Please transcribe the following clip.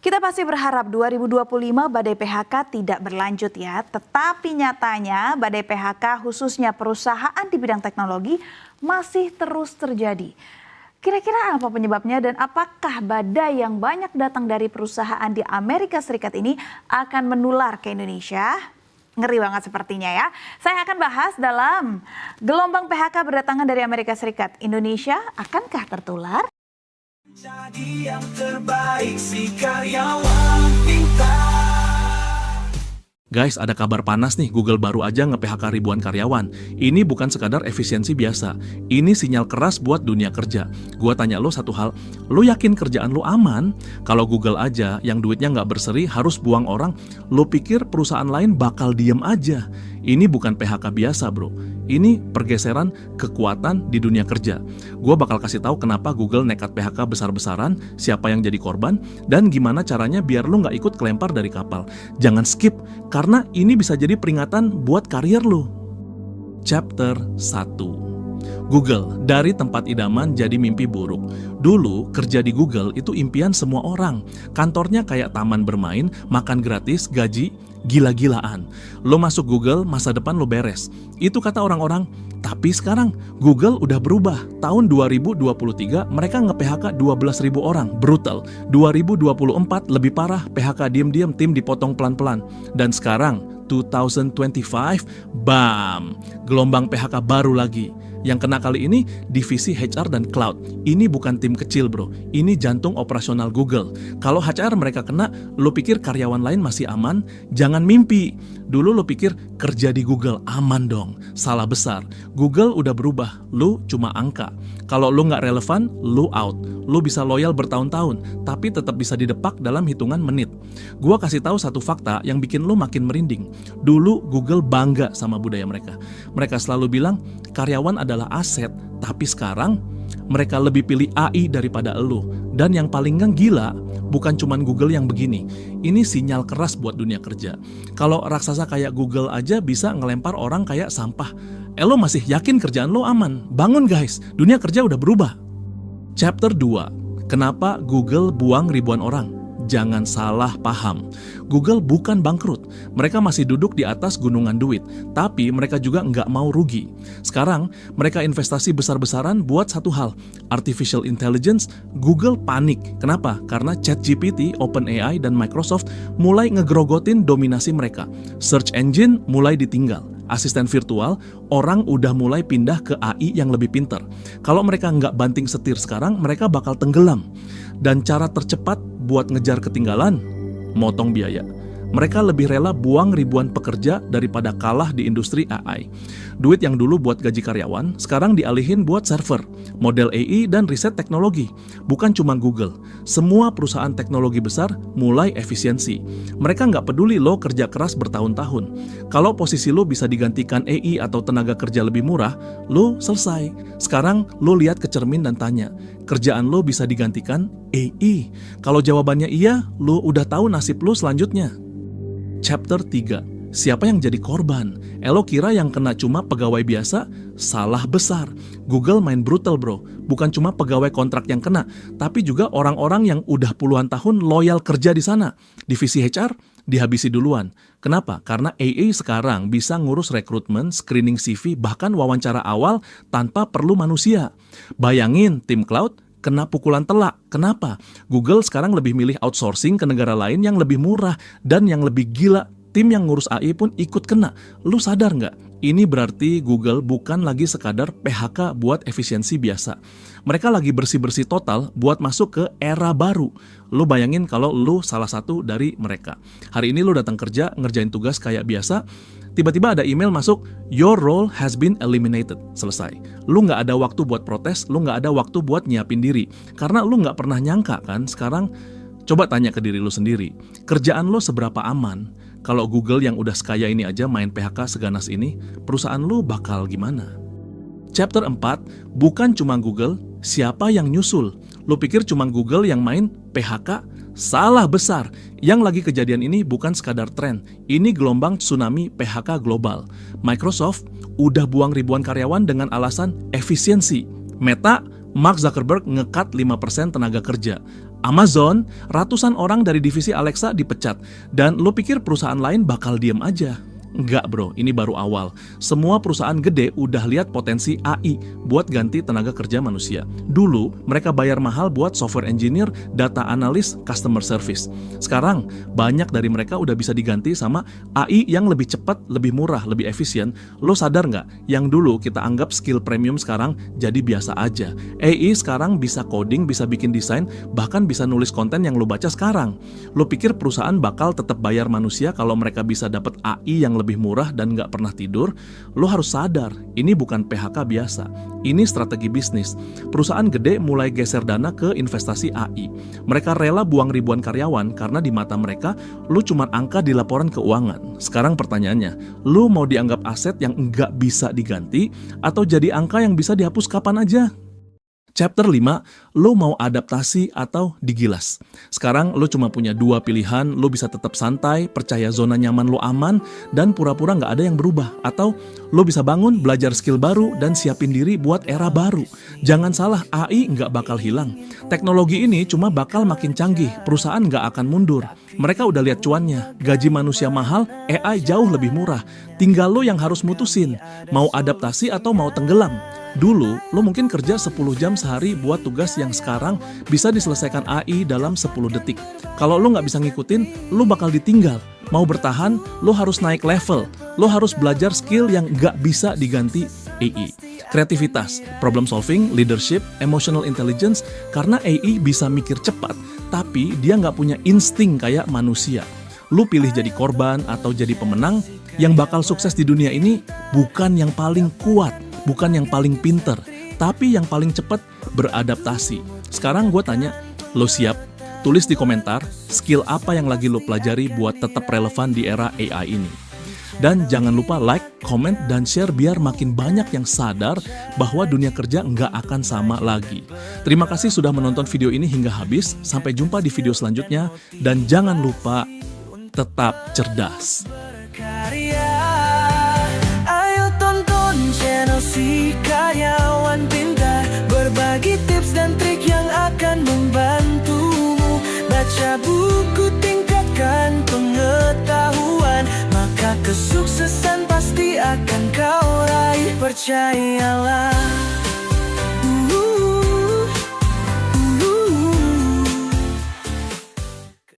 Kita pasti berharap 2025 badai PHK tidak berlanjut ya. Tetapi nyatanya badai PHK khususnya perusahaan di bidang teknologi masih terus terjadi. Kira-kira apa penyebabnya dan apakah badai yang banyak datang dari perusahaan di Amerika Serikat ini akan menular ke Indonesia? Ngeri banget sepertinya ya. Saya akan bahas dalam gelombang PHK berdatangan dari Amerika Serikat. Indonesia akankah tertular? Jadi yang terbaik si karyawan pintar. Guys, ada kabar panas nih, Google baru aja nge-PHK ribuan karyawan. Ini bukan sekadar efisiensi biasa, ini sinyal keras buat dunia kerja. Gua tanya lo satu hal, lo yakin kerjaan lo aman? Kalau Google aja yang duitnya nggak berseri harus buang orang, lo pikir perusahaan lain bakal diem aja? Ini bukan PHK biasa bro, ini pergeseran kekuatan di dunia kerja. Gua bakal kasih tahu kenapa Google nekat PHK besar-besaran, siapa yang jadi korban, dan gimana caranya biar lo nggak ikut kelempar dari kapal. Jangan skip, karena ini bisa jadi peringatan buat karier lo. Chapter 1. Google, dari tempat idaman jadi mimpi buruk. Dulu, kerja di Google itu impian semua orang. Kantornya kayak taman bermain, makan gratis, gaji gila-gilaan. Lo masuk Google, masa depan lo beres. Itu kata orang-orang. Tapi sekarang, Google udah berubah. Tahun 2023, mereka nge-PHK 12.000 orang. Brutal. 2024, lebih parah. PHK diam-diam, tim dipotong pelan-pelan. Dan sekarang, 2025, bam! Gelombang PHK baru lagi. Yang kena kali ini divisi HR dan cloud. Ini bukan tim kecil bro, ini jantung operasional Google. Kalau HR mereka kena, lo pikir karyawan lain masih aman? Jangan mimpi. Dulu lo pikir kerja di Google aman dong. Salah besar. Google udah berubah, lo cuma angka. Kalau lo nggak relevan, lo out. Lo bisa loyal bertahun-tahun, tapi tetap bisa didepak dalam hitungan menit. Gua kasih tahu satu fakta yang bikin lo makin merinding. Dulu Google bangga sama budaya mereka. Mereka selalu bilang karyawan adalah aset, tapi sekarang mereka lebih pilih AI daripada elo. Dan yang paling gila, bukan cuman Google yang begini. Ini sinyal keras buat dunia kerja. Kalau raksasa kayak Google aja bisa ngelempar orang kayak sampah. Lo masih yakin kerjaan lo aman? Bangun guys, dunia kerja udah berubah. Chapter 2. Kenapa Google buang ribuan orang? Jangan salah paham. Google bukan bangkrut. Mereka masih duduk di atas gunungan duit. Tapi mereka juga nggak mau rugi. Sekarang, mereka investasi besar-besaran buat satu hal. Artificial Intelligence, Google panik. Kenapa? Karena ChatGPT, OpenAI, dan Microsoft mulai ngegrogotin dominasi mereka. Search engine mulai ditinggal. Asisten virtual, orang udah mulai pindah ke AI yang lebih pintar. Kalau mereka nggak banting setir sekarang, mereka bakal tenggelam. Dan cara tercepat buat ngejar ketinggalan, motong biaya. Mereka lebih rela buang ribuan pekerja daripada kalah di industri AI. Duit yang dulu buat gaji karyawan, sekarang dialihin buat server, model AI, dan riset teknologi. Bukan cuma Google, semua perusahaan teknologi besar mulai efisiensi. Mereka nggak peduli lo kerja keras bertahun-tahun. Kalau posisi lo bisa digantikan AI atau tenaga kerja lebih murah, lo selesai. Sekarang lo lihat ke cermin dan tanya, kerjaan lo bisa digantikan AI? Kalau jawabannya iya, lo udah tahu nasib lo selanjutnya. Chapter 3. Siapa yang jadi korban? Lo kira yang kena cuma pegawai biasa? Salah besar. Google main brutal bro. Bukan cuma pegawai kontrak yang kena, tapi juga orang-orang yang udah puluhan tahun loyal kerja di sana. Divisi HR dihabisi duluan. Kenapa? Karena AI sekarang bisa ngurus rekrutmen, screening CV, bahkan wawancara awal tanpa perlu manusia. Bayangin tim cloud kena pukulan telak. Kenapa? Google sekarang lebih milih outsourcing ke negara lain yang lebih murah. Dan yang lebih gila, tim yang ngurus AI pun ikut kena. Lu sadar nggak? Ini berarti Google bukan lagi sekadar PHK buat efisiensi biasa. Mereka lagi bersih-bersih total buat masuk ke era baru. Lu bayangin kalau lu salah satu dari mereka. Hari ini lu datang kerja, ngerjain tugas kayak biasa, tiba-tiba ada email masuk, your role has been eliminated. Selesai. Lu nggak ada waktu buat protes, lu nggak ada waktu buat nyiapin diri. Karena lu nggak pernah nyangka kan, sekarang coba tanya ke diri lu sendiri. Kerjaan lu seberapa aman? Kalau Google yang udah sekaya ini aja main PHK seganas ini, perusahaan lu bakal gimana? Chapter 4, bukan cuma Google, siapa yang nyusul? Lu pikir cuma Google yang main PHK? Salah besar. Yang lagi kejadian ini bukan sekadar tren. Ini gelombang tsunami PHK global. Microsoft udah buang ribuan karyawan dengan alasan efisiensi. Meta, Mark Zuckerberg ngekat 5% tenaga kerja. Amazon, ratusan orang dari divisi Alexa dipecat. Dan lo pikir perusahaan lain bakal diem aja? Enggak bro, ini baru awal. Semua perusahaan gede udah lihat potensi AI buat ganti tenaga kerja manusia. Dulu, mereka bayar mahal buat software engineer, data analis, customer service. Sekarang, banyak dari mereka udah bisa diganti sama AI yang lebih cepat, lebih murah, lebih efisien. Lo sadar nggak? Yang dulu kita anggap skill premium sekarang jadi biasa aja. AI sekarang bisa coding, bisa bikin desain, bahkan bisa nulis konten yang lo baca sekarang. Lo pikir perusahaan bakal tetap bayar manusia kalau mereka bisa dapat AI yang lebih murah dan nggak pernah tidur? Lo harus sadar, ini bukan PHK biasa. Ini strategi bisnis. Perusahaan gede mulai geser dana ke investasi AI. Mereka rela buang ribuan karyawan karena di mata mereka, lo cuma angka di laporan keuangan. Sekarang pertanyaannya, lo mau dianggap aset yang nggak bisa diganti atau jadi angka yang bisa dihapus kapan aja? Chapter 5, lo mau adaptasi atau digilas? Sekarang lo cuma punya dua pilihan, lo bisa tetap santai, percaya zona nyaman lo aman, dan pura-pura nggak ada yang berubah. Atau lo bisa bangun, belajar skill baru, dan siapin diri buat era baru. Jangan salah, AI nggak bakal hilang. Teknologi ini cuma bakal makin canggih, perusahaan nggak akan mundur. Mereka udah lihat cuannya, gaji manusia mahal, AI jauh lebih murah. Tinggal lo yang harus mutusin, mau adaptasi atau mau tenggelam. Dulu, lo mungkin kerja 10 jam sehari buat tugas yang sekarang bisa diselesaikan AI dalam 10 detik. Kalau lo nggak bisa ngikutin, lo bakal ditinggal. Mau bertahan, lo harus naik level. Lo harus belajar skill yang nggak bisa diganti AI. Kreativitas, problem solving, leadership, emotional intelligence, karena AI bisa mikir cepat, tapi dia nggak punya insting kayak manusia. Lo pilih jadi korban atau jadi pemenang, yang bakal sukses di dunia ini bukan yang paling kuat, bukan yang paling pinter, tapi yang paling cepat beradaptasi. Sekarang gue tanya, lo siap? Tulis di komentar, skill apa yang lagi lo pelajari buat tetap relevan di era AI ini. Dan jangan lupa like, comment, dan share biar makin banyak yang sadar bahwa dunia kerja nggak akan sama lagi. Terima kasih sudah menonton video ini hingga habis. Sampai jumpa di video selanjutnya. Dan jangan lupa, tetap cerdas. Si karyawan pintar, berbagi tips dan trik yang akan membantumu. Baca buku, tingkatkan pengetahuan, maka kesuksesan pasti akan kau raih. Percayalah.